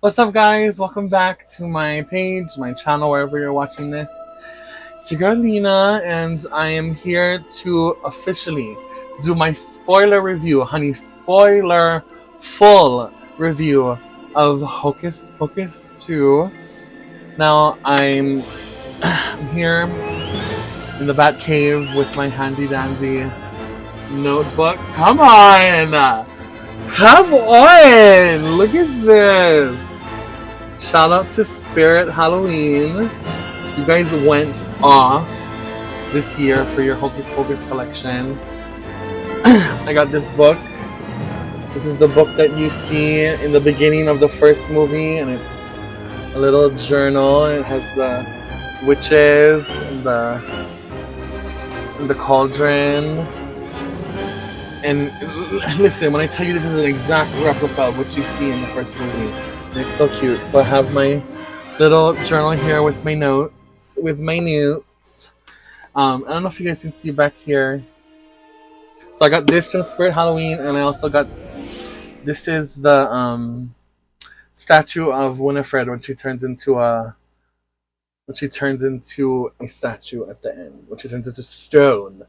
What's up, guys? Welcome back to my page, my channel, wherever you're watching this. It's your girl Lena, and I am here to officially do my spoiler review, honey, spoiler full review of Hocus Pocus 2. Now, I'm here in the Bat Cave with my handy dandy notebook. Come on! Come on! Look at this! Shout out to Spirit Halloween. You guys went off this year for your Hocus Pocus collection. I got this book. This is the book that you see in the beginning of the first movie, and it's a little journal. It has the witches and the cauldron. And listen, when I tell you this is an exact replica of what you see in the first movie, and it's so cute. So I have my little journal here with my notes. I don't know if you guys can see back here. So I got this from Spirit Halloween, and I also got, this is the statue of Winifred when she turns into a statue at the end. When she turns into stone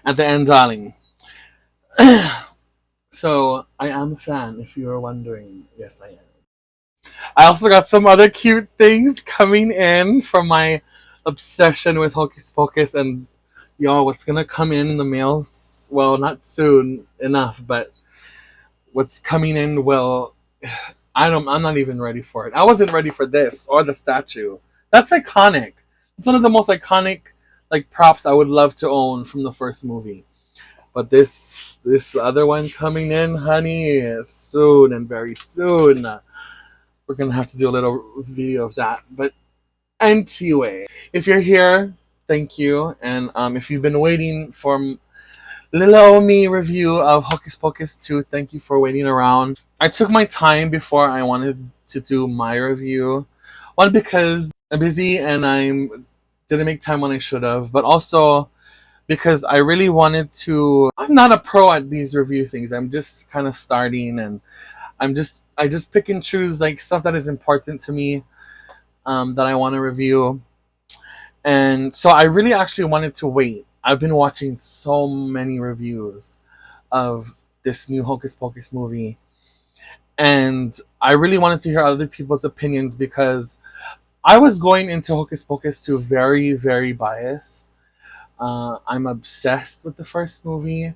at the end, darling. So I am a fan, if you were wondering. Yes, I am. I also got some other cute things coming in from my obsession with Hocus Pocus, and y'all, what's gonna come in the mail? Well, not soon enough, but what's coming in? Well, I'm not even ready for it. I wasn't ready for this or the statue. That's iconic. It's one of the most iconic props I would love to own from the first movie. But this other one coming in, honey, soon and very soon. We're gonna have to do a little video of that. But anyway, if you're here, thank you. And if you've been waiting for little old me review of Hocus Pocus 2, thank you for waiting around. I took my time before I wanted to do my review. One, because I'm busy and I didn't make time when I should have, but also because I really wanted to. I'm not a pro at these review things. I'm just kind of starting, and I just pick and choose stuff that is important to me, that I want to review. And so I really actually wanted to wait. I've been watching so many reviews of this new Hocus Pocus movie, and I really wanted to hear other people's opinions, because I was going into Hocus Pocus 2 very, very biased. I'm obsessed with the first movie,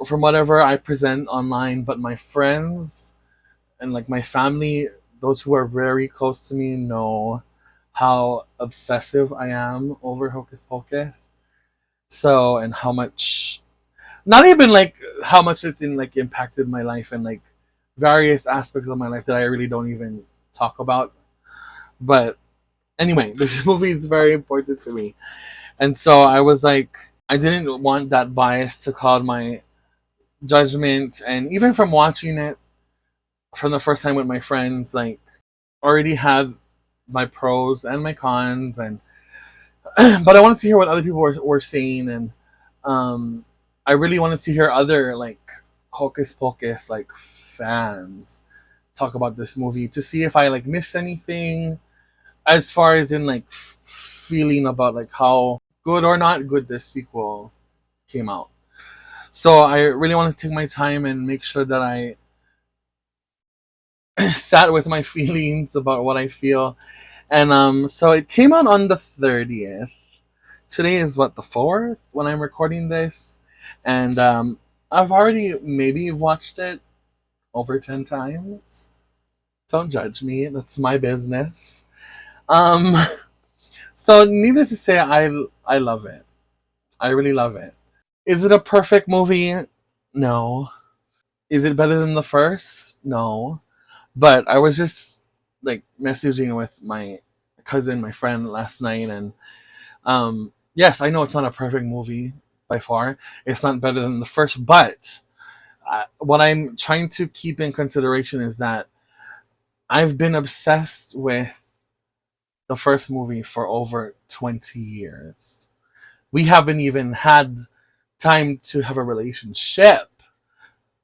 from whatever I present online, but my friends and my family, those who are very close to me, know how obsessive I am over Hocus Pocus. So, and how much, not even how much it's impacted my life, and various aspects of my life that I really don't even talk about. But anyway, this movie is very important to me. And so I was I didn't want that bias to cloud my judgment. And even from watching it from the first time with my friends, already had my pros and my cons. And but I wanted to hear what other people were saying. And I really wanted to hear other Hocus Pocus fans talk about this movie, to see if I missed anything, as far as in feeling about how good or not good this sequel came out. So I really want to take my time and make sure that I sat with my feelings about what I feel. And so it came out on the 30th. Today is what, the 4th when I'm recording this, and I've already maybe watched it over 10 times. Don't judge me, that's my business. So needless to say, I love it. I really love it. Is it a perfect movie? No. Is it better than the first? No. But I was just messaging with my cousin, my friend, last night, and yes, I know it's not a perfect movie by far. It's not better than the first, but what I'm trying to keep in consideration is that I've been obsessed with the first movie for over 20 years. We haven't even had time to have a relationship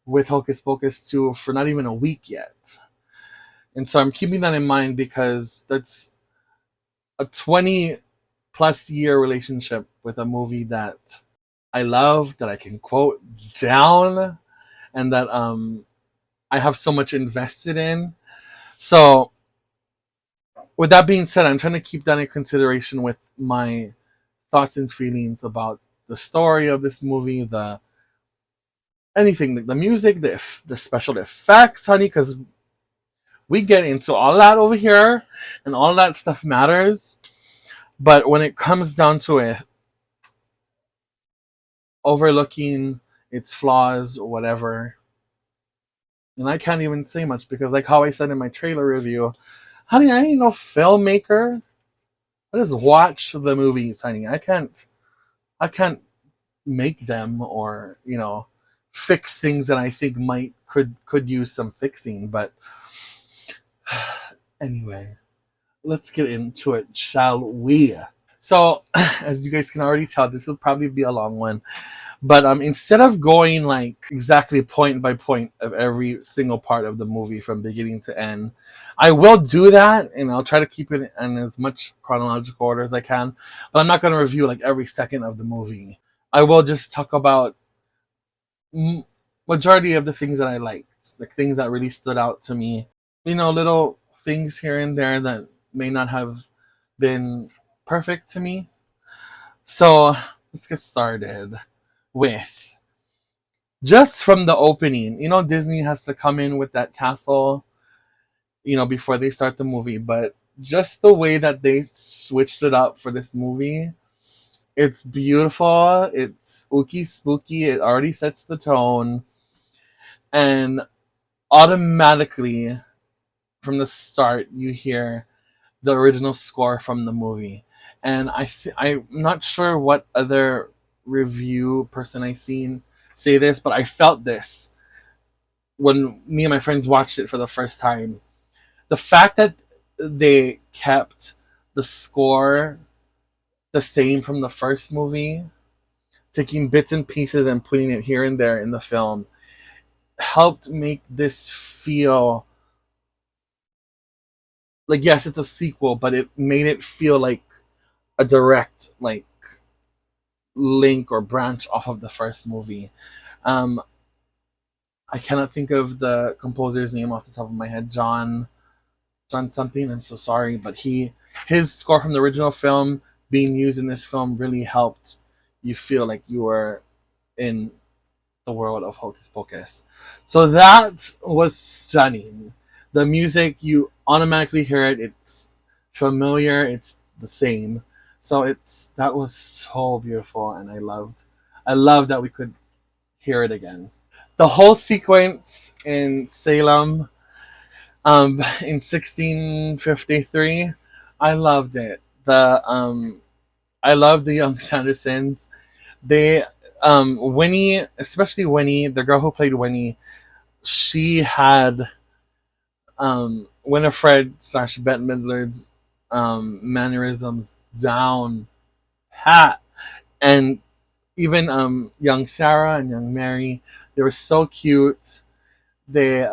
with Hocus Pocus 2 for not even a week yet. And so I'm keeping that in mind because that's a 20 plus year relationship with a movie that I love, that I can quote down, and that I have so much invested in. So, with that being said, I'm trying to keep that in consideration with my thoughts and feelings about the story of this movie, the anything, the music, the special effects, honey, because we get into all that over here, and all that stuff matters. But when it comes down to it, overlooking its flaws or whatever, and I can't even say much because, like how I said in my trailer review, honey, I ain't no filmmaker. I just watch the movies, honey. I can't make them or fix things that I think might could use some fixing. But anyway, let's get into it, shall we? So, as you guys can already tell, this will probably be a long one. But instead of going like exactly point by point of every single part of the movie from beginning to end, I will do that, and I'll try to keep it in as much chronological order as I can. But I'm not going to review like every second of the movie. I will just talk about majority of the things that I liked, like things that really stood out to me. Little things here and there that may not have been perfect to me. So let's get started with just from the opening. Disney has to come in with that castle, before they start the movie. But just the way that they switched it up for this movie, it's beautiful. It's ooky spooky. It already sets the tone. And automatically, from the start, you hear the original score from the movie. And I'm not sure what other review person I seen say this, but I felt this when me and my friends watched it for the first time. The fact that they kept the score the same from the first movie, taking bits and pieces and putting it here and there in the film, helped make this feel like, yes, it's a sequel, but it made it feel like a direct like link or branch off of the first movie. Um, I cannot think of the composer's name off the top of my head. John something. I'm so sorry, but his score from the original film being used in this film really helped you feel like you were in the world of Hocus Pocus. So that was stunning. The music, you automatically hear it. It's familiar. It's the same. So that was so beautiful, and I loved that we could hear it again. The whole sequence in Salem, in 1653, I loved it. I love the young Sandersons. They, Winnie, especially Winnie, the girl who played Winnie, she had Winifred slash Bette Midler's mannerisms down pat, and even young Sarah and young Mary, they were so cute. They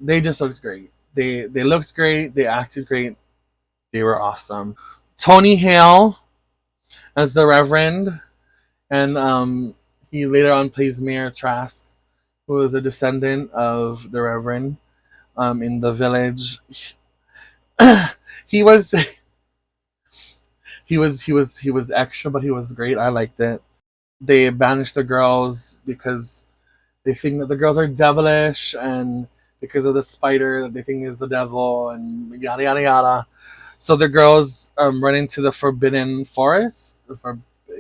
they just looked great. They looked great. They acted great. They were awesome. Tony Hale as the Reverend, and he later on plays Mayor Trask, who is a descendant of the Reverend in the village. he was he was extra, but he was great. I liked it. They banished the girls because they think that the girls are devilish, and because of the spider that they think is the devil, and yada yada yada. So the girls run into the Forbidden Forest.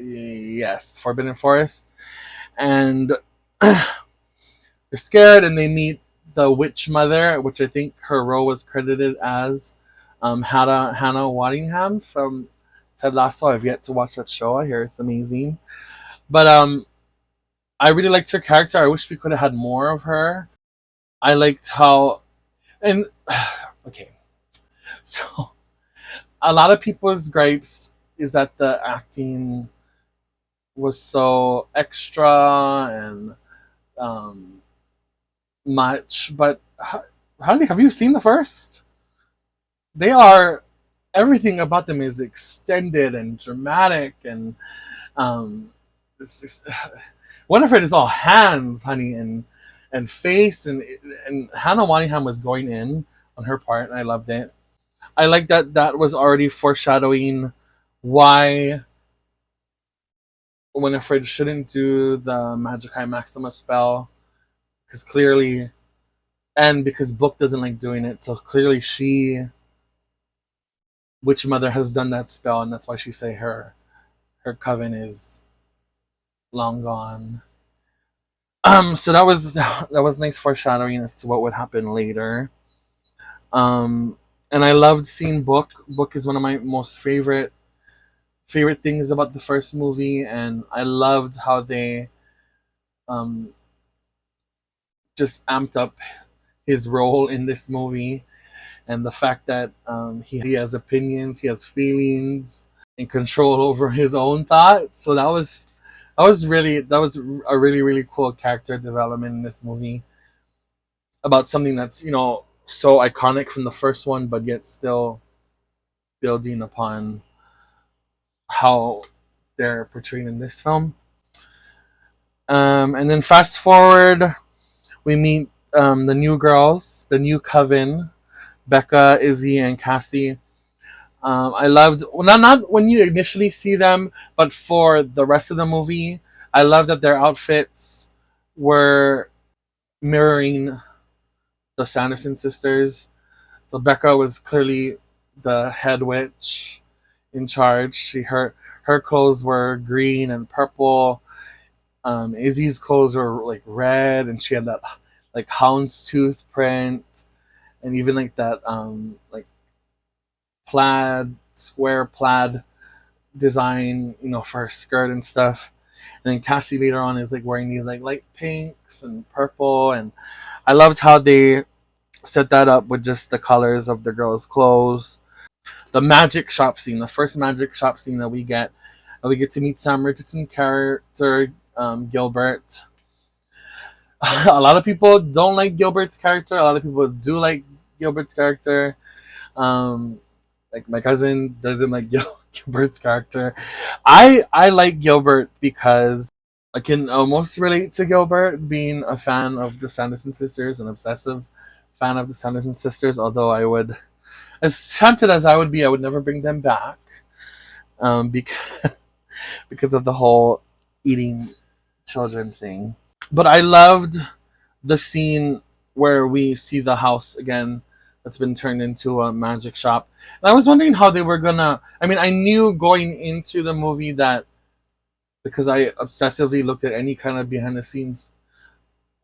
Yes, Forbidden Forest, and they're scared, and they meet the witch mother, which I think her role was credited as Hannah Waddingham from Ted Lasso. I've yet to watch that show. I hear it's amazing, but I really liked her character. I wish we could have had more of her. I liked how, and okay, so a lot of people's gripes is that the acting was so extra and um, much, but Honey, have you seen the first? They are, everything about them is extended and dramatic, and um, it's just, Winifred is all hands, honey, and face, and Hannah Waddingham was going in on her part, and I loved it. I like that that was already foreshadowing why Winifred shouldn't do the Magicae Maxima spell, because clearly, and because Book doesn't like doing it, so clearly Witch Mother has done that spell, and that's why she say her coven is long gone. So that was nice foreshadowing as to what would happen later. Um, and I loved seeing Book. Book is one of my most favorite things about the first movie, and I loved how they um just amped up his role in this movie, and the fact that he has opinions, he has feelings, and control over his own thoughts. So that was a really really cool character development in this movie about something that's so iconic from the first one, but yet still building upon how they're portrayed in this film. And then fast forward, we meet the new girls, the new coven, Becca, Izzy, and Cassie. I loved, well, not when you initially see them, but for the rest of the movie, I love that their outfits were mirroring the Sanderson sisters. So Becca was clearly the head witch in charge. Her clothes were green and purple. Izzy's clothes were like red, and she had that like houndstooth print, and even like that like square plaid design, for her skirt and stuff. And then Cassie later on is like wearing these like light pinks and purple, and I loved how they set that up with just the colors of the girls' clothes. The magic shop scene, the first magic shop scene that we get to meet Sam Richardson character, Gilbert. A lot of people don't like Gilbert's character. A lot of people do like Gilbert's character. Um, like my cousin doesn't like Gilbert's character. I like Gilbert because I can almost relate to Gilbert being a fan of the Sanderson sisters, an obsessive fan of the Sanderson sisters. Although I would, as tempted as I would be, I would never bring them back, because because of the whole eating children thing. But I loved the scene where we see the house again that's been turned into a magic shop. And I was wondering how they were gonna. I mean, I knew going into the movie that because I obsessively looked at any kind of behind the scenes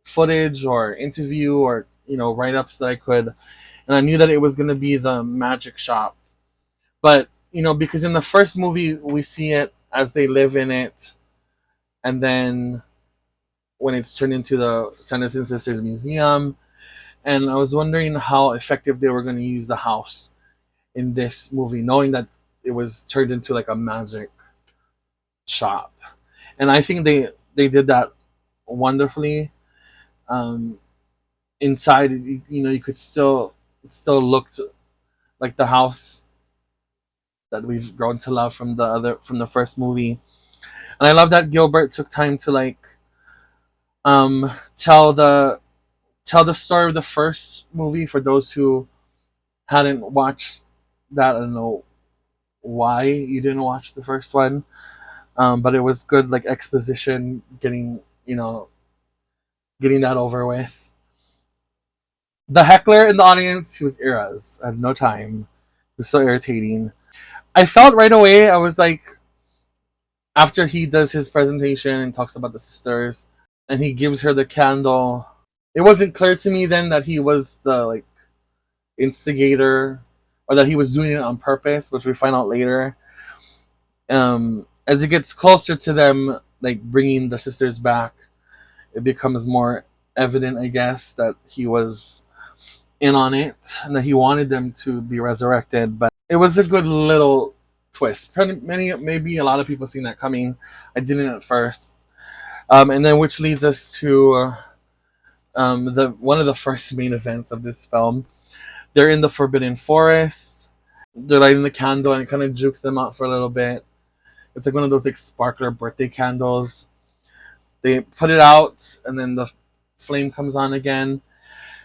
footage or interview or write ups that I could, and I knew that it was gonna be the magic shop. But because in the first movie we see it as they live in it, and then when it's turned into the Sanderson Sisters Museum. And I was wondering how effective they were going to use the house in this movie, knowing that it was turned into like a magic shop. And I think they did that wonderfully. Um, Inside, you could still it still looked like the house that we've grown to love from the first movie. And I love that Gilbert took time to like um, tell the story of the first movie for those who hadn't watched that. I don't know why you didn't watch the first one, but it was good, like exposition, getting that over with. The heckler in the audience, he was Iraz. I had no time. It was so irritating. I felt right away. I was like, after he does his presentation and talks about the sisters, and he gives her the candle. It wasn't clear to me then that he was the like instigator or that he was doing it on purpose, which we find out later. As it gets closer to them, like bringing the sisters back, it becomes more evident, I guess, that he was in on it and that he wanted them to be resurrected. But it was a good little twist. Maybe a lot of people seen that coming. I didn't at first. And then which leads us to The one of the first main events of this film. They're in the Forbidden Forest. They're lighting the candle, and it kind of jukes them out for a little bit. It's like one of those like sparkler birthday candles. They put it out, and then the flame comes on again,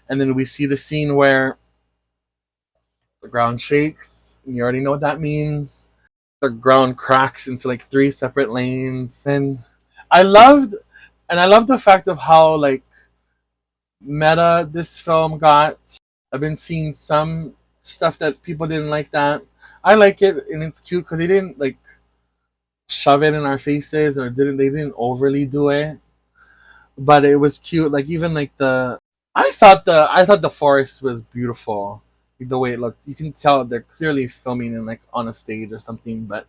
and then we see the scene where the ground shakes. You already know what that means. The ground cracks into like three separate lanes, and I loved, I loved the fact of how like meta this film got. I've been seeing some stuff that people didn't like that. I like it, and it's cute because they didn't like shove it in our faces, or they didn't overly do it, but it was cute. Like even like the I thought the forest was beautiful. Like, the way it looked, you can tell they're clearly filming in like on a stage or something. But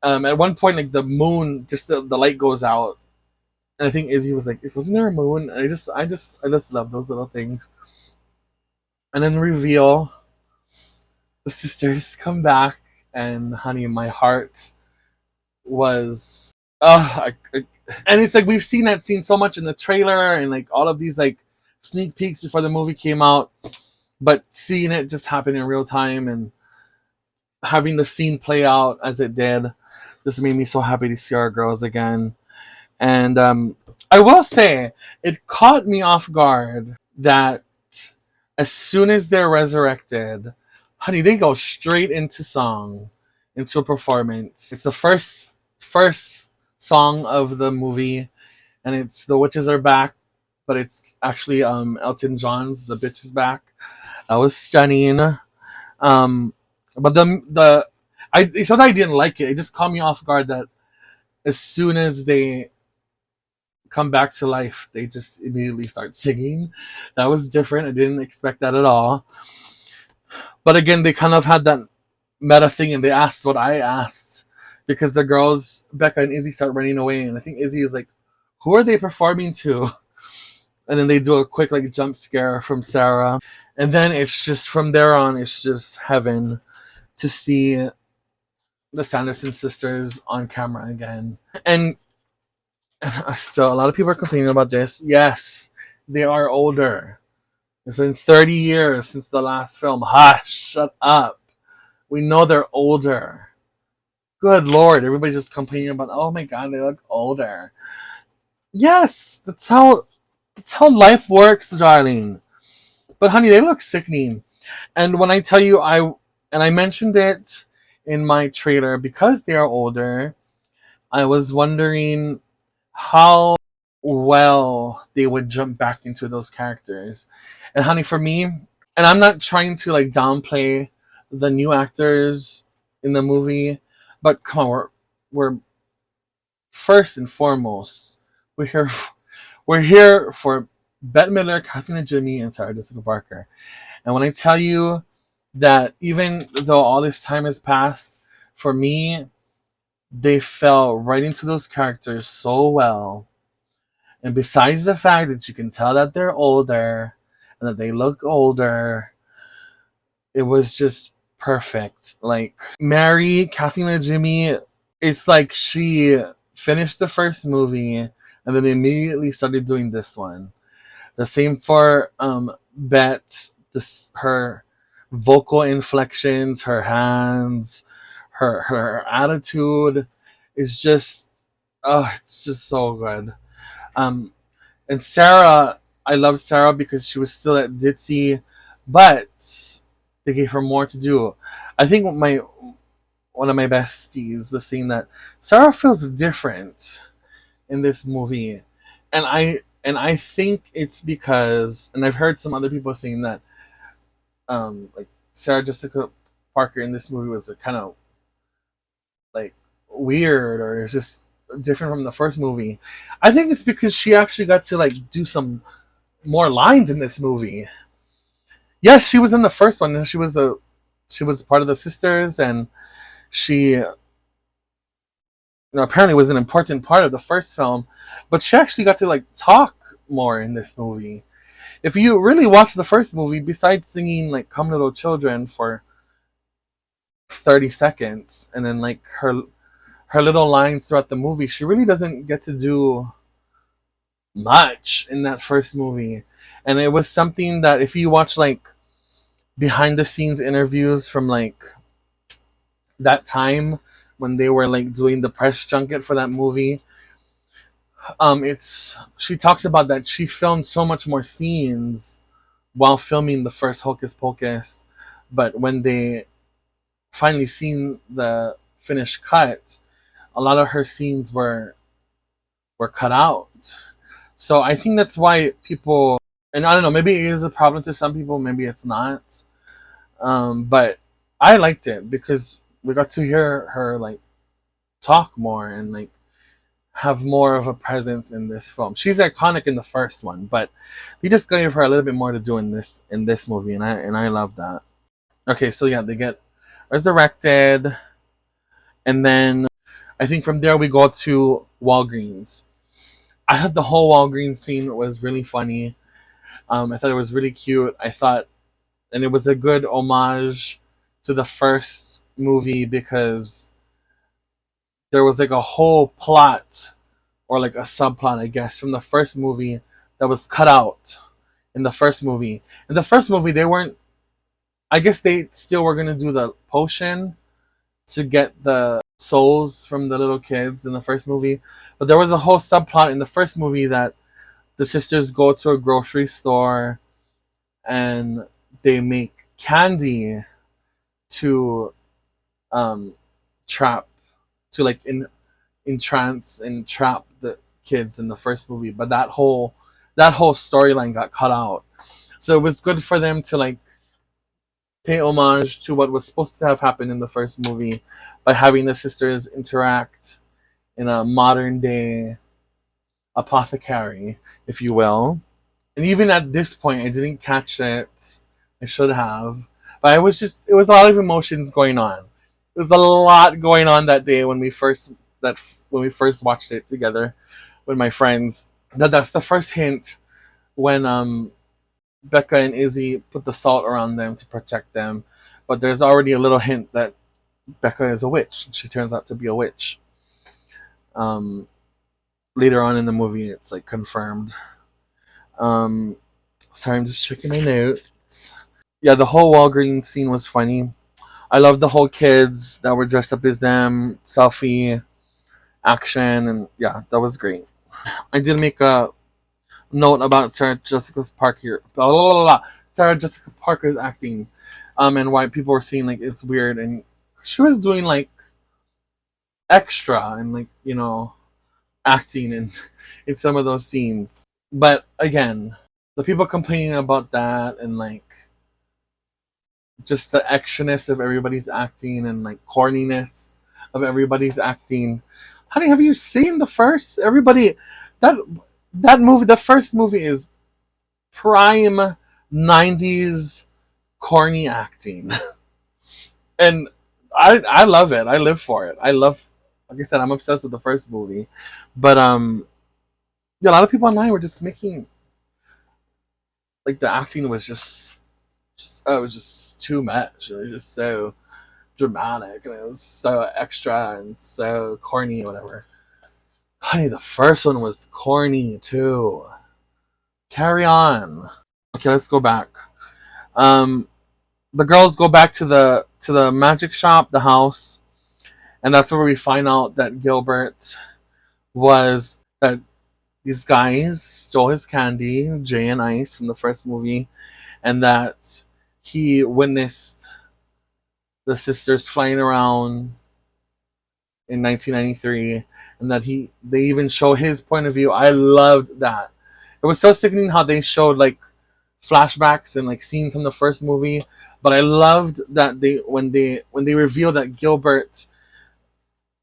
at one point, like the moon, just the light goes out, and I think Izzy was like, "Wasn't there a moon?" And I just love those little things. And then reveal the sisters come back, and honey, my heart was and it's like we've seen that scene so much in the trailer and like all of these like sneak peeks before the movie came out, but seeing it just happen in real time and having the scene play out as it did just made me so happy to see our girls again. And I will say it caught me off guard that as soon as they're resurrected, honey, they go straight into song, into a performance. It's the first song of the movie, and it's "The Witches Are Back," but it's actually Elton John's "The Bitch Is Back." That was stunning. But it's not that I didn't like it. It just caught me off guard that as soon as they come back to life, they just immediately start singing. That was different. I didn't expect that at all. But again, they kind of had that meta thing, and they asked what I asked because the girls, Becca and Izzy, start running away, and I think Izzy is like, "Who are they performing to?" And then they do a quick like jump scare from Sarah, and then it's just from there on, it's just heaven to see the Sanderson sisters on camera again. And still, a lot of people are complaining about this. Yes, they are older. It's been 30 years since the last film. Hush, shut up. We know they're older. Good lord, everybody's just complaining about, oh my god, they look older. Yes, that's how life works, darling. But honey, they look sickening. And when I tell you I mentioned it in my trailer because they are older, I was wondering how well they would jump back into those characters. And honey, for me, and I'm not trying to like downplay the new actors in the movie, but come on, we're first and foremost we're here we're here for Bette Midler, Kathleen Jimmy, and Sarah Jessica Parker. And when I tell you that even though all this time has passed, for me, they fell right into those characters so well. And besides the fact that you can tell that they're older and that they look older, it was just perfect. Like Mary, Kathleen and Jimmy, it's like she finished the first movie and then immediately started doing this one. The same for Bet. Her vocal inflections, her hands, her attitude is just it's just so good. Um, and Sarah, I loved Sarah because she was still at ditzy, but they gave her more to do. I think my one of my besties was saying that Sarah feels different in this movie, and I think it's because, and I've heard some other people saying that like Sarah Jessica Parker in this movie was a kind of like weird, or it's just different from the first movie. I think it's because she actually got to like do some more lines in this movie. Yes, she was in the first one, and she was part of the sisters, and she apparently was an important part of the first film, but she actually got to like talk more in this movie. If you really watch the first movie, besides singing like "Come Little Children" for 30 seconds, and then like her little lines throughout the movie, she really doesn't get to do much in that first movie. And it was something that if you watch like behind the scenes interviews from like that time when they were like doing the press junket for that movie, it's she talks about that she filmed so much more scenes while filming the first Hocus Pocus, but when they finally seen the finished cut, a lot of her scenes were cut out. So I think that's why people, and I don't know, maybe it is a problem to some people, maybe it's not. But I liked it because we got to hear her like talk more and like have more of a presence in this film. She's iconic in the first one, but they just gave her a little bit more to do in this movie, and I love that. Okay, so yeah, they get resurrected, and then I think from there we go to Walgreens. I thought the whole Walgreens scene was really funny. I thought it was really cute. I thought, and it was a good homage to the first movie because there was like a whole plot or like a subplot, I guess, from the first movie that was cut out in the first movie. In the first movie, they weren't. I guess they still were gonna do the potion to get the souls from the little kids in the first movie, but there was a whole subplot in the first movie that the sisters go to a grocery store and they make candy to um trap to like entrance and trap the kids in the first movie, but that whole storyline got cut out. So it was good for them to like pay homage to what was supposed to have happened in the first movie by having the sisters interact in a modern day apothecary, if you will. And even at this point, I didn't catch it. I should have, but it was a lot of emotions going on. There was a lot going on that day when we first watched it together with my friends. That's the first hint when Becca and Izzy put the salt around them to protect them, but there's already a little hint that Becca is a witch. She turns out to be a witch. Um, Later on in the movie, it's like confirmed. Um, Sorry, I'm just checking my notes. Yeah, the whole Walgreens scene was funny. I love the whole kids that were dressed up as them, selfie action, and yeah, that was great. I did make a note about Sarah Jessica Parker. Blah, blah, blah, blah. Sarah Jessica Parker's acting, and why people were saying like it's weird, and she was doing like extra and like acting in some of those scenes. But again, the people complaining about that and like just the extraness of everybody's acting and like corniness of everybody's acting. Honey, have you seen the first? Everybody, that that movie, the first movie is prime '90s corny acting, and I love it. I live for it. I love, like I said, I'm obsessed with the first movie, but yeah, a lot of people online were just making like the acting was just oh, it was just too much. It was just so dramatic and it was so extra and so corny or whatever. Honey, the first one was corny too. Carry on. Okay, let's go back. Um, the girls go back to the magic shop, the house, and that's where we find out that Gilbert was that these guys stole his candy, Jay and Ice, from the first movie, and that he witnessed the sisters flying around in 1993, and that they even show his point of view. I loved that. It was so sickening how they showed like flashbacks and like scenes from the first movie, but I loved that when they revealed that Gilbert's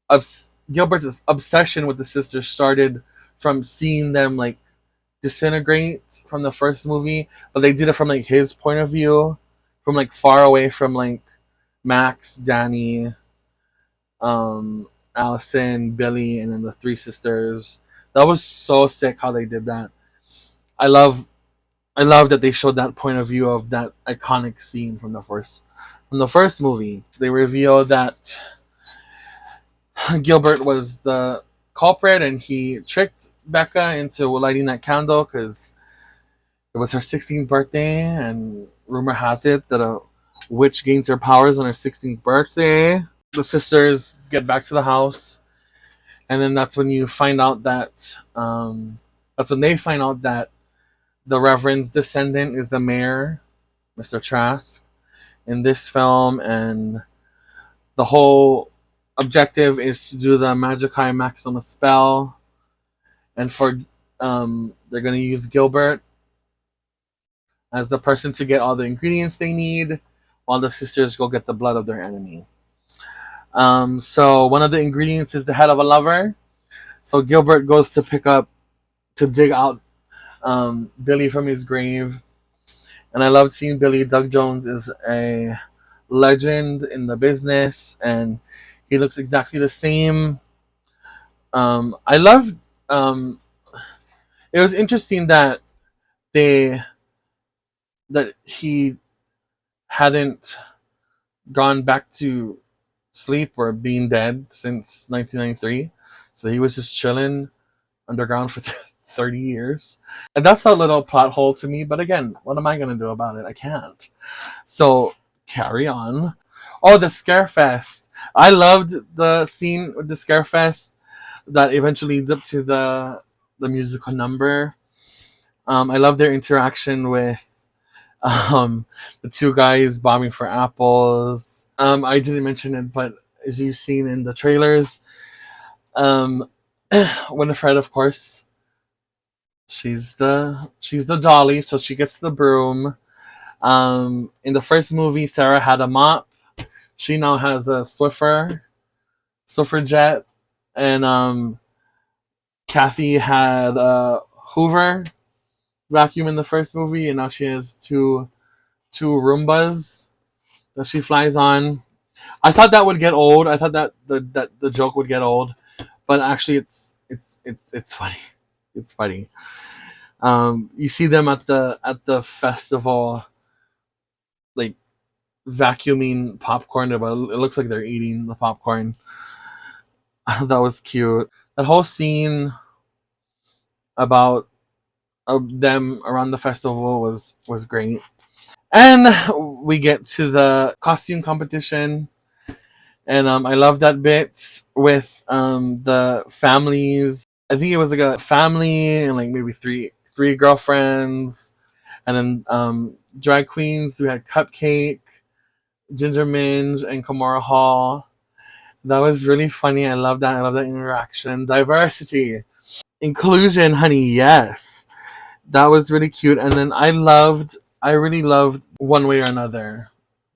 obsession with the sisters started from seeing them like disintegrate from the first movie, but they did it from like his point of view, from like far away from like Max, Danny, Allison, Billy, and then the three sisters. That was so sick how they did that. I love I love that they showed that point of view of that iconic scene from the first movie. They reveal that Gilbert was the culprit and he tricked Becca into lighting that candle because it was her 16th birthday, and rumor has it that a witch gains her powers on her 16th birthday. The sisters get back to the house, and then that's when you find out that that's when they find out that the Reverend's descendant is the mayor, Mr. Trask, in this film, and the whole objective is to do the Magicae Maximus spell, and for they're gonna use Gilbert as the person to get all the ingredients they need, while the sisters go get the blood of their enemy. So one of the ingredients is the head of a lover. So Gilbert goes to dig out Billy from his grave, and I loved seeing Billy. Doug Jones is a legend in the business, and he looks exactly the same. I love. It was interesting that they he hadn't gone back to sleep or being dead since 1993, so he was just chilling underground for 30 years. And that's a little plot hole to me, but again, what am I going to do about it? I can't. So, carry on. Oh, the Scarefest. I loved the scene with the Scarefest that eventually leads up to the musical number. I love their interaction with the two guys bombing for apples. I didn't mention it, but as you've seen in the trailers, Winifred, of course, she's the dolly, so she gets the broom. In the first movie, Sarah had a mop. She now has a Swiffer jet, and Kathy had a Hoover vacuum in the first movie, and now she has two Roombas that she flies on. I thought that would get old. I thought that the joke would get old, but actually, it's funny. It's funny. You see them at the festival, like vacuuming popcorn, but it looks like they're eating the popcorn. That was cute. That whole scene about them around the festival was great. And we get to the costume competition, and I love that bit with the families. I think it was like a family and like maybe three girlfriends, and then drag queens. We had Cupcake, Ginger Minge, and Kamara Hall. That was really funny. I love that. I love that interaction. Diversity, inclusion, honey. Yes, that was really cute. And then I really loved One Way or Another,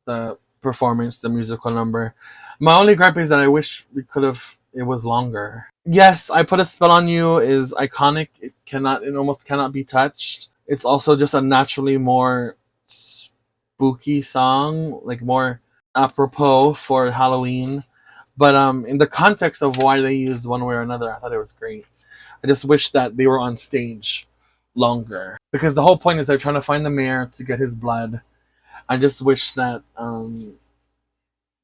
the performance, the musical number. My only gripe is that I wish it was longer. Yes, I Put a Spell on You is iconic. It almost cannot be touched. It's also just a naturally more spooky song, like more apropos for Halloween. But in the context of why they used One Way or Another, I thought it was great. I just wish that they were on stage longer, because the whole point is they're trying to find the mayor to get his blood. I just wish that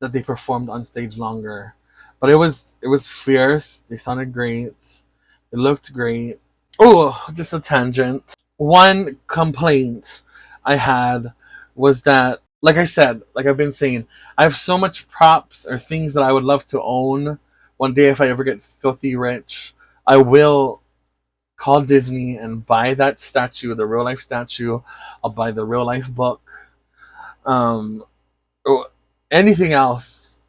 that they performed on stage longer. But it was fierce. They sounded great. It looked great. Oh, just a tangent. One complaint I had was that, like I said, like I've been saying, I have so much props or things that I would love to own. One day, if I ever get filthy rich, I will call Disney and buy that statue, the real life statue. I'll buy the real life book. Um, Anything else.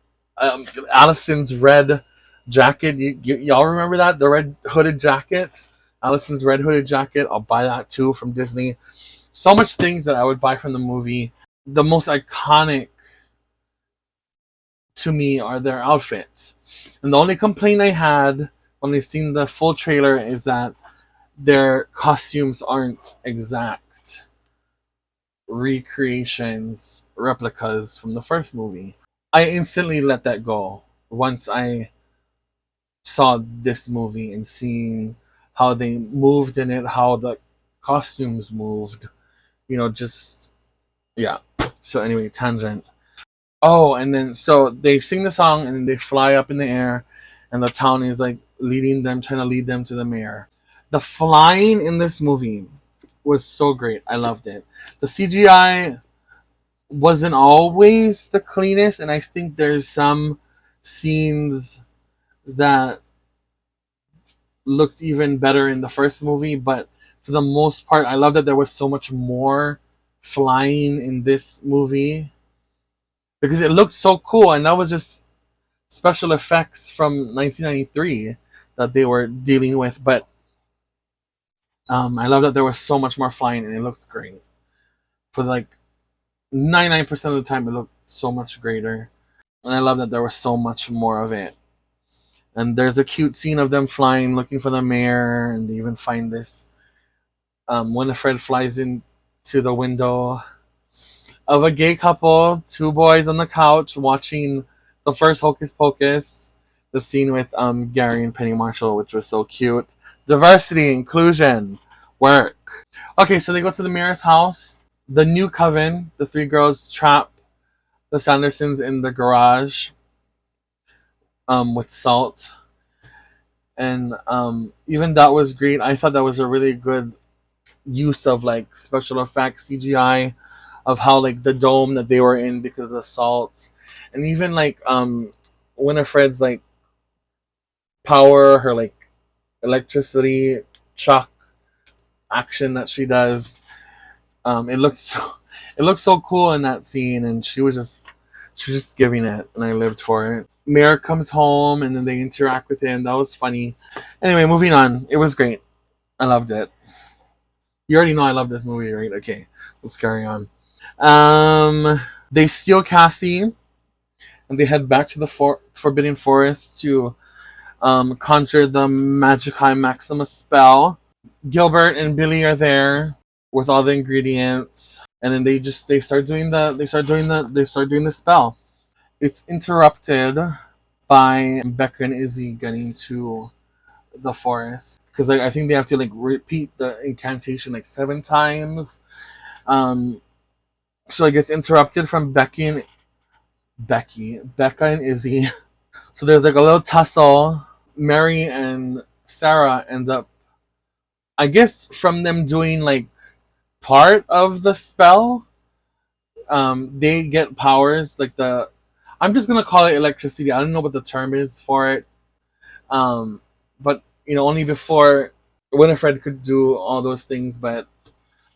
Allison's red jacket. Y'all remember that? The red hooded jacket? Allison's red hooded jacket. I'll buy that too from Disney. So much things that I would buy from the movie. The most iconic to me are their outfits. And the only complaint I had when I seen the full trailer is that their costumes aren't exact recreations, replicas from the first movie. I instantly let that go once I saw this movie and seeing how they moved in it, how the costumes moved. Just yeah. So anyway, tangent. Oh, and then so they sing the song and then they fly up in the air, and the town is like leading them, trying to lead them to the mayor. The flying in this movie was so great. I loved it. The CGI wasn't always the cleanest, and I think there's some scenes that looked even better in the first movie, but for the most part, I love that there was so much more flying in this movie because it looked so cool, and that was just special effects from 1993 that they were dealing with. But I love that there was so much more flying, and it looked great. For like 99% of the time, it looked so much greater, and I love that there was so much more of it. And there's a cute scene of them flying, looking for the mayor, and they even find this. Winifred flies into the window of a gay couple, two boys on the couch watching the first Hocus Pocus, the scene with Gary and Penny Marshall, which was so cute. Diversity, inclusion, work. Okay, so they go to the mayor's house. The new coven, the three girls trap the Sandersons in the garage with salt. And even that was great. I thought that was a really good use of like special effects CGI of how like the dome that they were in because of the salt, and even like Winifred's like power, her like electricity shock action that she does. It looked so cool in that scene, and she was just giving it, and I lived for it. Mayor comes home, and then they interact with him. That was funny. Anyway, moving on. It was great. I loved it. You already know I love this movie, right? Okay, let's carry on. Um, they steal Cassie, and they head back to the Forbidden Forest to conjure the Magicae Maximus spell. Gilbert and Billy are there with all the ingredients, and then they start doing the spell. It's interrupted by Becca and Izzy getting to the forest because like I think they have to like repeat the incantation like 7 times. Um, so it gets interrupted from Becca and Izzy. So there's like a little tussle. Mary and Sarah end up, I guess, from them doing like part of the spell. They get powers like the. I'm just gonna call it electricity. I don't know what the term is for it. Um, but only before Winifred could do all those things, but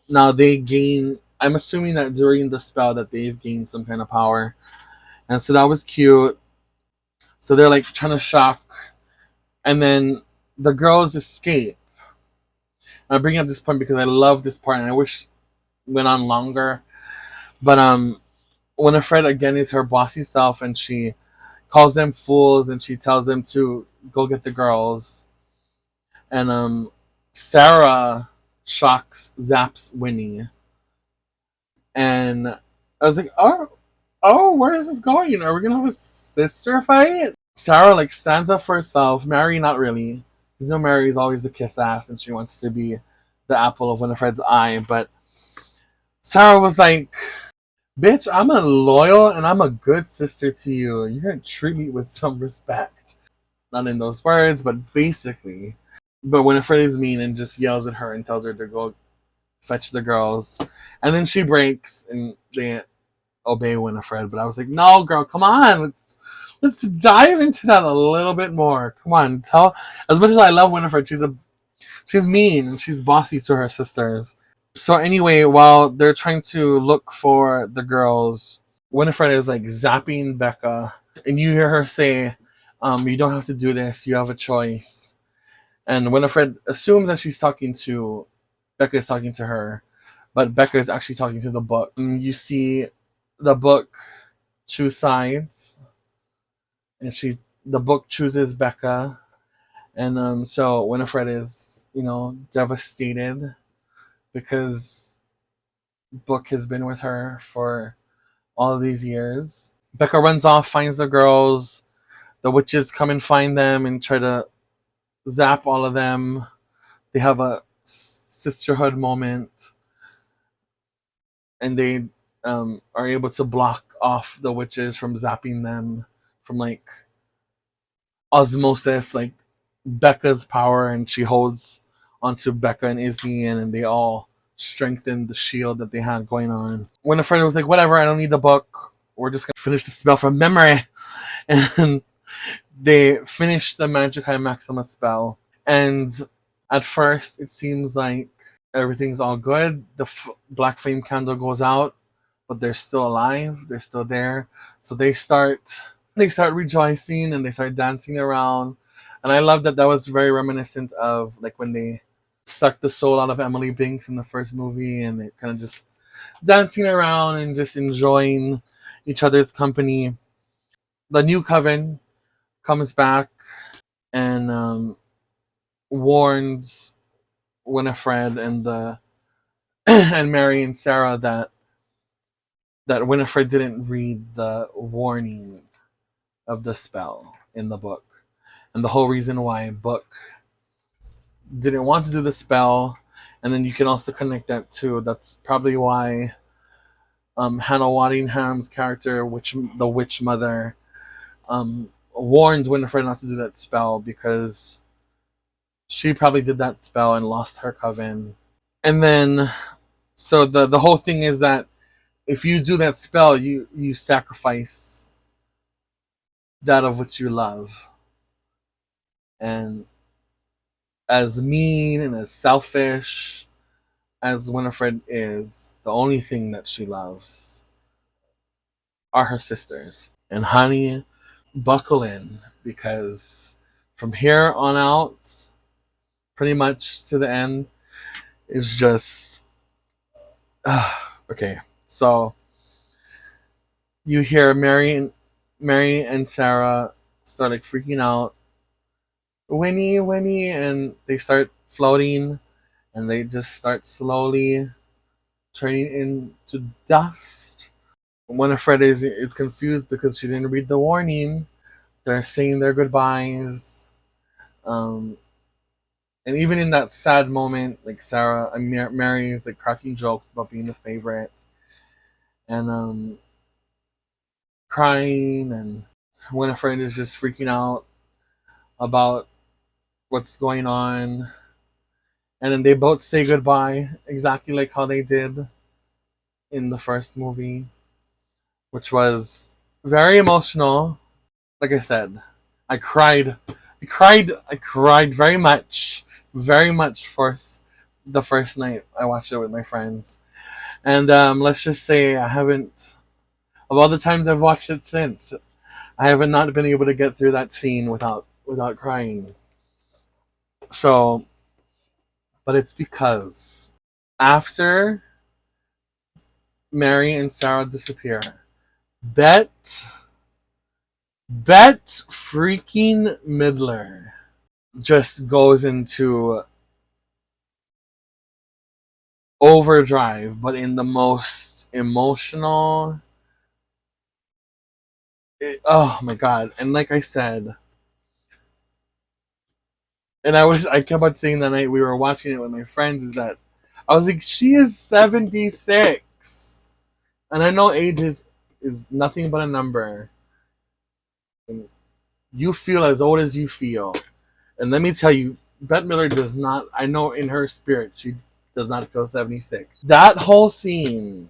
now they gain. I'm assuming that during the spell that they've gained some kind of power, and so that was cute. So they're like trying to shock, and then the girls escape. I'm bringing up this point because I love this part, and I wish it went on longer. But Winifred again is her bossy self, and she calls them fools, and she tells them to go get the girls. And Sarah zaps Winnie, and I was like, oh, where is this going? Are we gonna have a sister fight? Sarah like stands up for herself. Mary, not really. Because Mary is always the kiss ass, and she wants to be the apple of Winifred's eye. But Sarah was like, "Bitch, I'm a loyal and I'm a good sister to you. You're gonna treat me with some respect." Not in those words, but basically. But Winifred is mean and just yells at her and tells her to go fetch the girls. And then she breaks and they obey Winifred. But I was like, no, girl, come on. Let's dive into that a little bit more. Come on, tell. As much as I love Winifred, she's mean and she's bossy to her sisters. So anyway, while they're trying to look for the girls, Winifred is like zapping Becca, and you hear her say, "You don't have to do this. You have a choice." And Winifred assumes that Becca is talking to her, but Becca is actually talking to the book. And you see the book choose sides, and the book chooses Becca, and so Winifred is devastated because Book has been with her for all these years. Becca runs off, finds the girls. The witches come and find them and try to zap all of them. They have a sisterhood moment, and they are able to block off the witches from zapping them from like osmosis, like Becca's power, and she holds onto Becca and Izzy, and they all strengthened the shield that they had going on. Winifred was like, "Whatever, I don't need the book. We're just gonna finish the spell from memory," and they finished the Magicae Maxima spell. And at first, it seems like everything's all good. The black flame candle goes out, but they're still alive. They're still there. So they start rejoicing and they start dancing around. And I love that was very reminiscent of like when they sucked the soul out of Emily Binks in the first movie, and they're kind of just dancing around and just enjoying each other's company. The new coven comes back and warns Winifred and the and Mary and Sarah that Winifred didn't read the warning of the spell in the book. And the whole reason why Book didn't want to do the spell, and then you can also connect that to that's probably why Hannah Waddingham's character, the witch mother, warned Winifred not to do that spell because she probably did that spell and lost her coven. And then, so the whole thing is that if you do that spell, you sacrifice that of which you love. And as mean and as selfish as Winifred is, the only thing that she loves are her sisters. And honey, buckle in, because from here on out, pretty much to the end, is just okay. So you hear Mary and Sarah start like freaking out, Winnie, Winnie, and they start floating, and they just start slowly turning into dust. Winifred is confused because she didn't read the warning. They're saying their goodbyes. Um, and even in that sad moment, like Sarah and Mary is like cracking jokes about being the favorite, and crying, and Winifred is just freaking out about what's going on. And then they both say goodbye, exactly like how they did in the first movie, which was very emotional. Like I said, I cried. I cried very much for the first night I watched it with my friends. And let's just say I haven't, of all the times I've watched it since, I haven't not been able to get through that scene without crying. So, but it's because after Mary and Sarah disappear, Bet freaking Midler just goes into overdrive, but in the most emotional. Oh my god! And like I said, and I kept on saying that night we were watching it with my friends is that I was like, she is 76, and I know age is nothing but a number. And you feel as old as you feel, and let me tell you, Bette Miller does not. I know in her spirit she does not feel 76. That whole scene,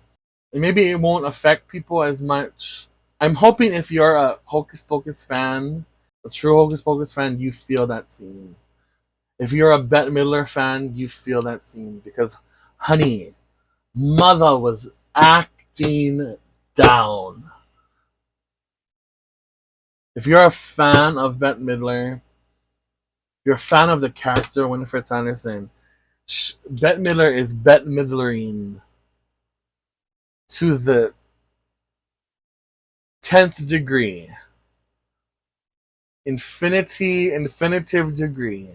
and maybe it won't affect people as much. I'm hoping if you're a Hocus Pocus fan, a true Hocus Pocus fan, you feel that scene. If you're a Bette Midler fan, you feel that scene because, honey, mother was acting down. If you're a fan of Bette Midler, you're a fan of the character Winifred Sanderson, Bette Midler is Bette Midlering to the 10th degree. Infinitive degree.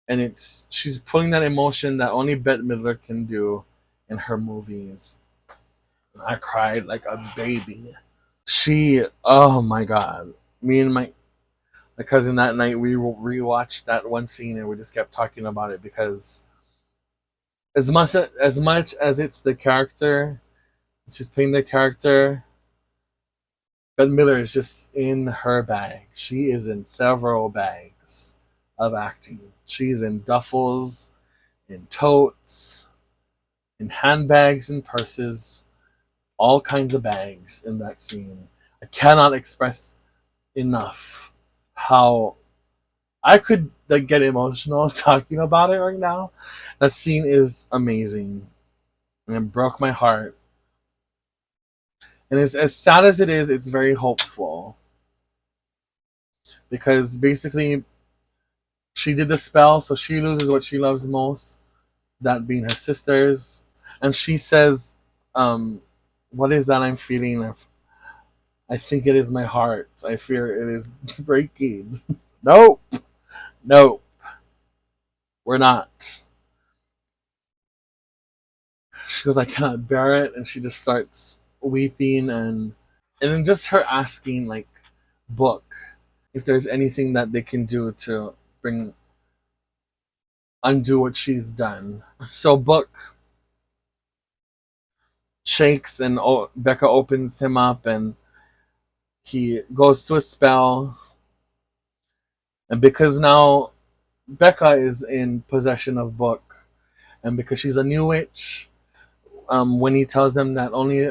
And she's putting that emotion that only Bette Midler can do in her movies. I cried like a baby. Oh my god. Me and my cousin that night, we rewatched that one scene and we just kept talking about it because as much as it's the character, she's playing the character, Bette Miller is just in her bag. She is in several bags of acting. She's in duffels, in totes, in handbags and purses, all kinds of bags in that scene. I cannot express enough how I could like get emotional talking about it right now. That scene is amazing, and it broke my heart. And it's, as sad as it is, it's very hopeful because basically she did the spell, so she loses what she loves most, that being her sisters. And she says, "What is that I'm feeling? I think it is my heart. I fear it is breaking." Nope, nope, we're not. She goes, "I cannot bear it," and she just starts weeping, and then just her asking like Book if there's anything that they can do to bring undo what she's done. So Book shakes, and Becca opens him up, and he goes to a spell. And because now Becca is in possession of Book, and because she's a new witch, when he tells them that only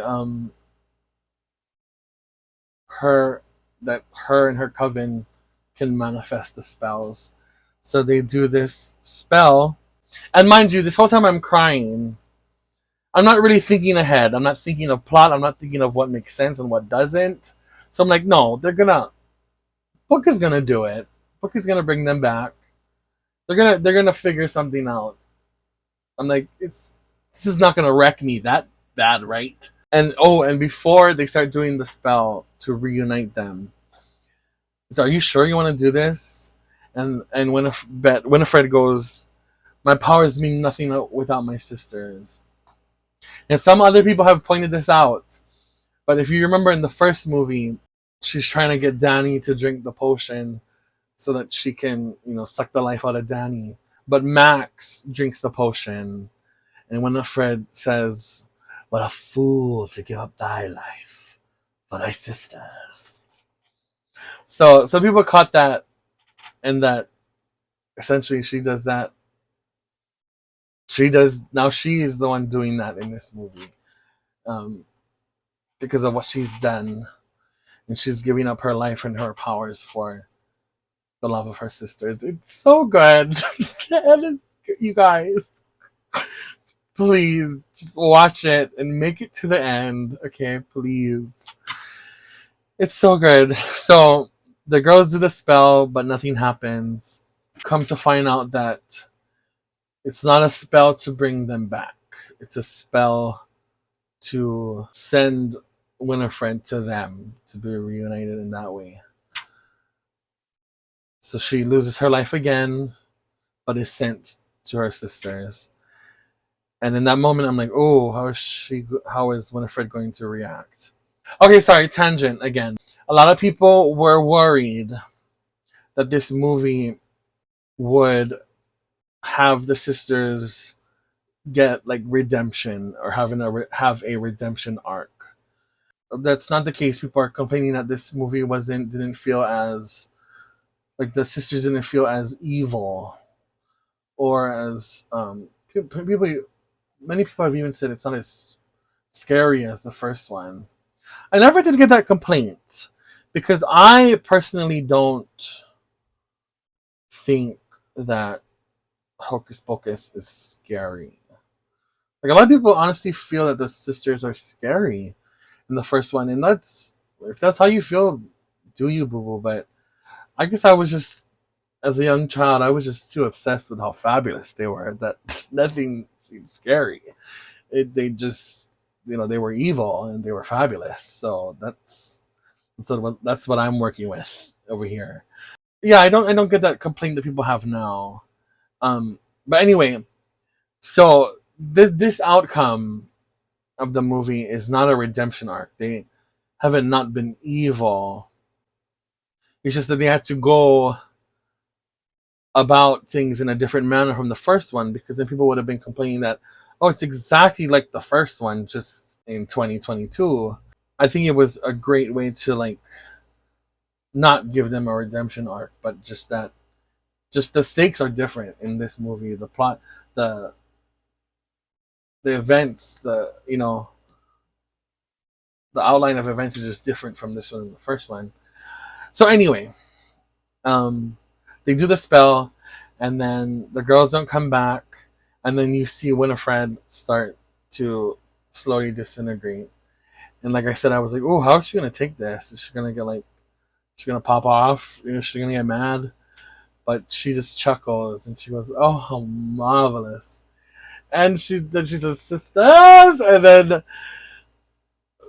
her that her and her coven can manifest the spells, so they do this spell. And mind you, this whole time I'm crying. I'm not really thinking ahead. I'm not thinking of plot. I'm not thinking of what makes sense and what doesn't. So I'm like, no, Book is gonna do it. Book is gonna bring them back. They're gonna figure something out. I'm like, this is not gonna wreck me that bad, right? And and before they start doing the spell to reunite them, so are you sure you want to do this? And Winifred goes, my powers mean nothing without my sisters. And some other people have pointed this out. But if you remember in the first movie, she's trying to get Danny to drink the potion so that she can, suck the life out of Danny. But Max drinks the potion, and Winifred says, "What a fool to give up thy life for thy sisters." So some people caught that, and that essentially she does that. She is the one doing that in this movie, um, because of what she's done, and she's giving up her life and her powers for the love of her sisters. It's so good. You guys, please just watch it and make it to the end, okay? Please. It's so good. So the girls do the spell, but nothing happens. Come to find out that it's not a spell to bring them back. It's a spell to send Winifred to them to be reunited in that way. So she loses her life again, but is sent to her sisters. And in that moment, I'm like, oh, how is Winifred going to react? Okay, sorry, tangent again. A lot of people were worried that this movie would have the sisters get like redemption or have a redemption arc. That's not the case. People are complaining that this movie didn't feel as like the sisters didn't feel as evil or as people. Many people have even said it's not as scary as the first one. I never did get that complaint because I personally don't think that Hocus Pocus is scary. Like a lot of people honestly feel that the sisters are scary in the first one, and if that's how you feel, do you, boo boo? But I guess I was just, as a young child, I was just too obsessed with how fabulous they were that nothing seemed scary. They just, they were evil and they were fabulous. So that's what I'm working with over here. Yeah, I don't get that complaint that people have now. But anyway, so this outcome of the movie is not a redemption arc. They haven't not been evil. It's just that they had to go about things in a different manner from the first one, because then people would have been complaining that, oh, it's exactly like the first one, just in 2022. I think it was a great way to like not give them a redemption arc, but just that just the stakes are different in this movie. The plot, the the events, the outline of events is just different from this one and the first one. So anyway, um, they do the spell, and then the girls don't come back, and then you see Winifred start to slowly disintegrate. And like I said, I was like, "Oh, how is she gonna take this? Is she gonna get like, she's gonna pop off? Is she gonna get mad?" But she just chuckles and she goes, "Oh, how marvelous!" And she says, "Sisters," and then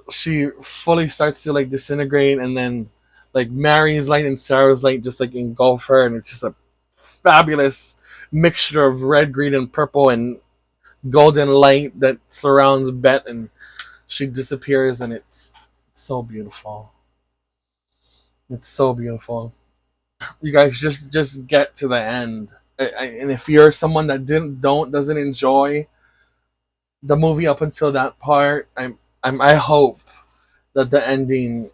she fully starts to like disintegrate, and then like Mary's light and Sarah's light just like engulf her, and it's just a fabulous mixture of red, green, and purple and golden light that surrounds Bet, and she disappears, and it's so beautiful. It's so beautiful. You guys just get to the end. And if you're someone that doesn't enjoy the movie up until that part, I hope that the ending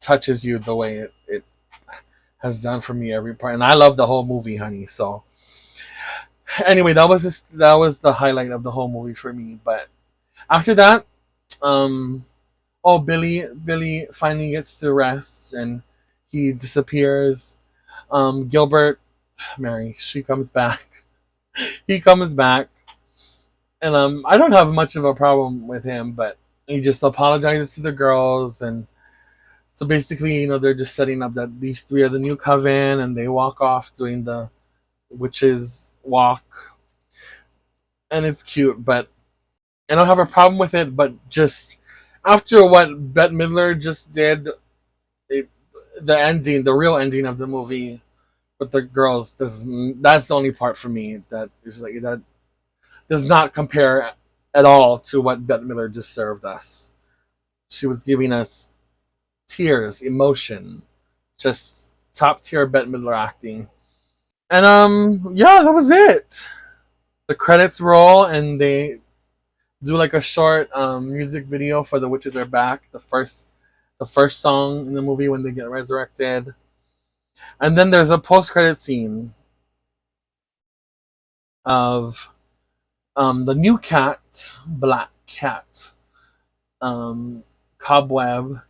touches you the way it has done for me every part. And I love the whole movie, honey. So anyway, that was the highlight of the whole movie for me. But after that, um, oh, Billy finally gets to rest and he disappears. Gilbert, Mary, she comes back. He comes back, and I don't have much of a problem with him, but he just apologizes to the girls, and so basically, they're just setting up that these three are the new coven, and they walk off doing the witches walk, and it's cute, but I don't have a problem with it. But just after what Bette Midler just did, it, the ending, the real ending of the movie with the girls, that's the only part for me that is like that does not compare at all to what Bette Midler just served us. She was giving us tears, emotion, just top tier Bette Midler acting. And yeah, that was it. The credits roll and they do like a short music video for "The Witches Are Back," the first song in the movie when they get resurrected. And then there's a post credit scene of the new cat, Black Cat, um, Cobweb,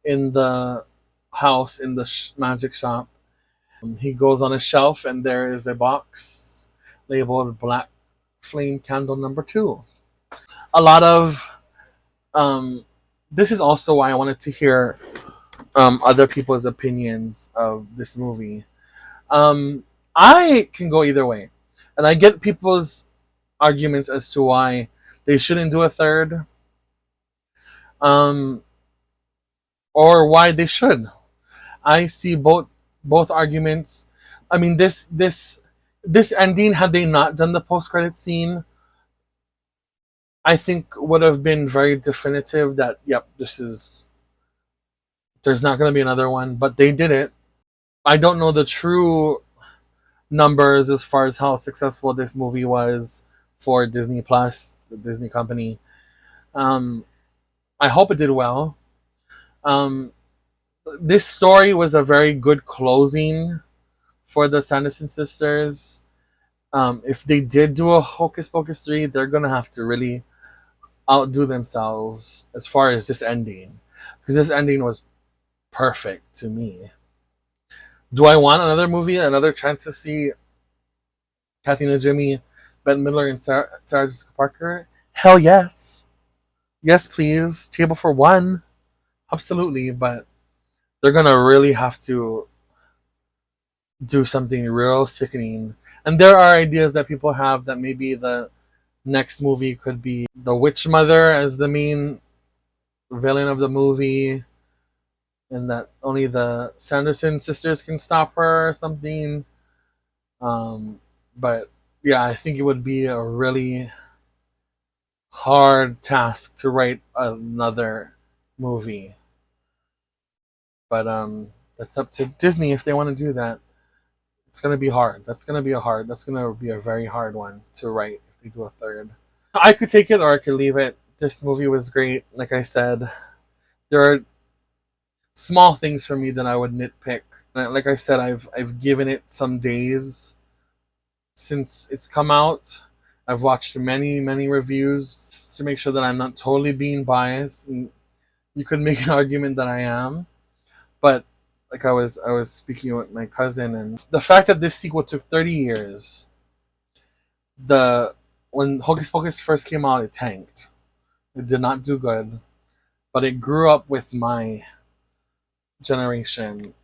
in the house in the magic shop. He goes on a shelf and there is a box labeled Black Flame Candle Number Two. A lot of this is also why I wanted to hear other people's opinions of this movie. Um, I can go either way, and I get people's arguments as to why they shouldn't do a third, um, or why they should. I see both arguments. I mean, this ending, had they not done the post credit scene, I think would have been very definitive that yep, there's not going to be another one. But they did it. I don't know the true numbers as far as how successful this movie was for Disney Plus, the Disney company. Um, I hope it did well. Um, this story was a very good closing for the Sanderson sisters. If they did do a Hocus Pocus 3, they're gonna have to really outdo themselves as far as this ending, because this ending was perfect to me. Do I want another movie, another chance to see Kathy and Jimmy, Bette Midler, and Sarah Jessica Parker? Hell yes, yes please. Table for one, absolutely. But they're gonna really have to do something real sickening. And there are ideas that people have that maybe the next movie could be the witch mother as the main villain of the movie, and that only the Sanderson sisters can stop her or something. But yeah, I think it would be a really hard task to write another movie. But that's up to Disney if they want to do that. It's gonna be hard. That's gonna be a very hard one to write if they do a third. I could take it or I could leave it. This movie was great. Like I said, there are small things for me that I would nitpick. Like I said, I've given it some days since it's come out. I've watched many reviews to make sure that I'm not totally being biased. And you could make an argument that I am, but like I was speaking with my cousin, and the fact that this sequel took 30 years. The When Hocus Pocus first came out, it tanked. It did not do good, but it grew up with my generation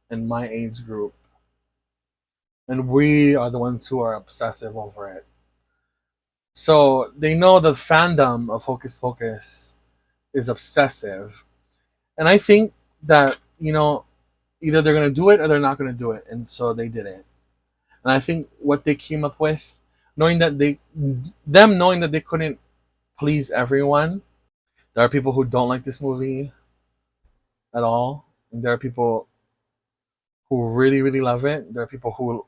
and my age group, and we are the ones who are obsessive over it. So they know the fandom of Hocus Pocus is obsessive, and I think that either they're gonna do it or they're not gonna do it, and so they did it. And I think what they came up with, knowing that knowing that they couldn't please everyone. There are people who don't like this movie at all, and there are people who really love it. There are people who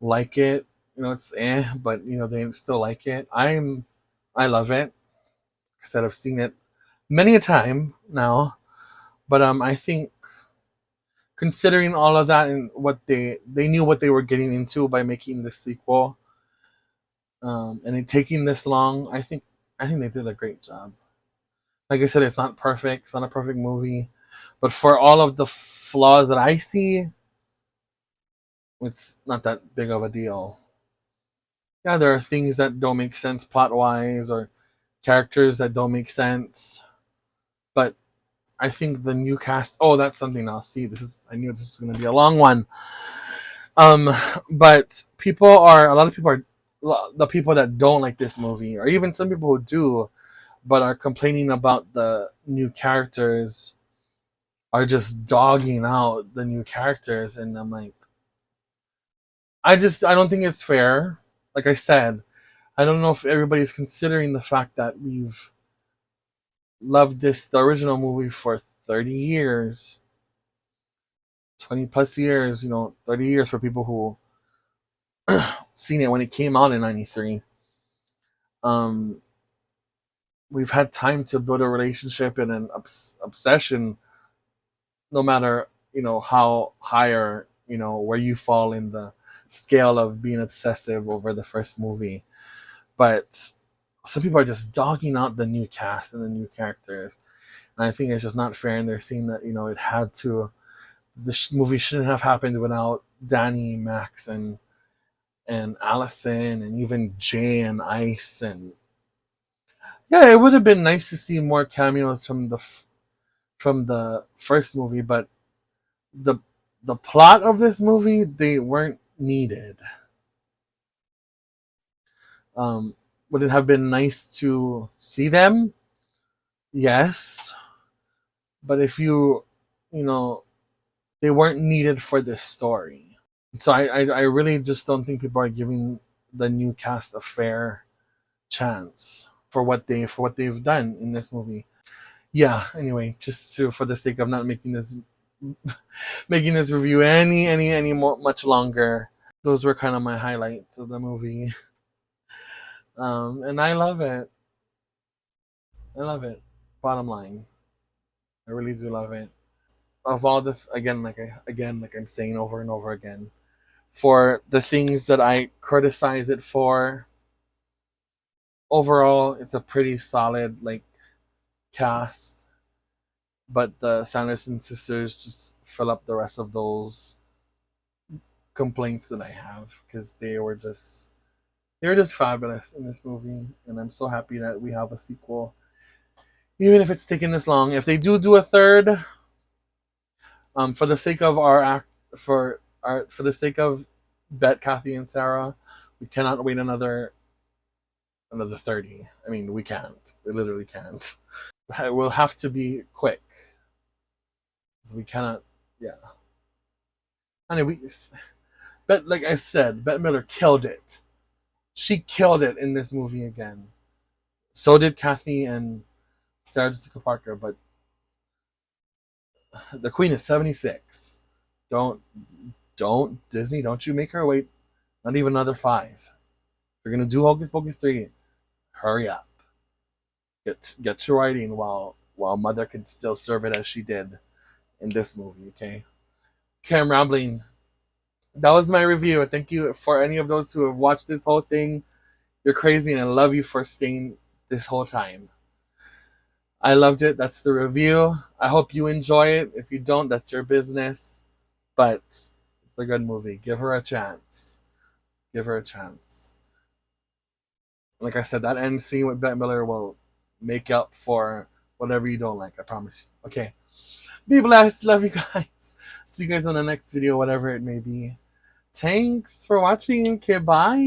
like it. It's but they still like it. I love it because I've seen it many a time now. But I think considering all of that and what they knew what they were getting into by making this sequel, and it taking this long, I think they did a great job. Like I said, it's not perfect. It's not a perfect movie, but for all of the flaws that I see, it's not that big of a deal. Yeah, there are things that don't make sense plot wise or characters that don't make sense, but I think the new cast. Oh, that's something else. See, I knew this was going to be a long one. Um, but a lot of people are the people that don't like this movie, or even some people who do, but are complaining about the new characters, are just dogging out the new characters, and I'm like, I don't think it's fair. Like I said, I don't know if everybody's considering the fact that we've loved the original movie for 30 years, 20 plus years, 30 years for people who seen it when it came out in 93. Um, we've had time to build a relationship and an obsession, no matter, how higher, where you fall in the scale of being obsessive over the first movie. But some people are just dogging out the new cast and the new characters, and I think it's just not fair. And they're seeing that it had to. This movie shouldn't have happened without Danny, Max, and Allison, and even Jay and Ice. And yeah, it would have been nice to see more cameos from the first movie, but the the plot of this movie, they weren't needed. Um, would it have been nice to see them? Yes, but if you know, they weren't needed for this story. So I really just don't think people are giving the new cast a fair chance for what they've done in this movie. Yeah. Anyway, just for the sake of not making this review any more much longer, those were kind of my highlights of the movie. And I love it. I love it. Bottom line, I really do love it. Of all the like I'm saying over and over again, for the things that I criticize it for, overall it's a pretty solid like cast. But the Sanderson sisters just fill up the rest of those complaints that I have, because they were just fabulous in this movie, and I'm so happy that we have a sequel, even if it's taking this long. If they do a third, for the sake of our act, for the sake of Bet, Kathy, and Sarah, we cannot wait another 30. I mean, we can't. We literally can't. We'll have to be quick, 'cause we cannot. Yeah. Anyway, but like I said, Bette Miller killed it. She killed it in this movie again. So did Kathy and Sarah Jessica Parker. But the Queen is 76. Don't Disney, don't you make her wait not even another 5. If you're gonna do Hocus Pocus 3, hurry up. Get to writing while Mother can still serve it as she did in this movie. Okay. Okay, I'm rambling. That was my review. Thank you for any of those who have watched this whole thing. You're crazy, and I love you for staying this whole time. I loved it. That's the review. I hope you enjoy it. If you don't, that's your business. But it's a good movie. Give her a chance. Give her a chance. Like I said, that end scene with Bette Miller will make up for whatever you don't like. I promise you. Okay. Be blessed. Love you guys. See you guys on the next video, whatever it may be. Thanks for watching. Okay, bye.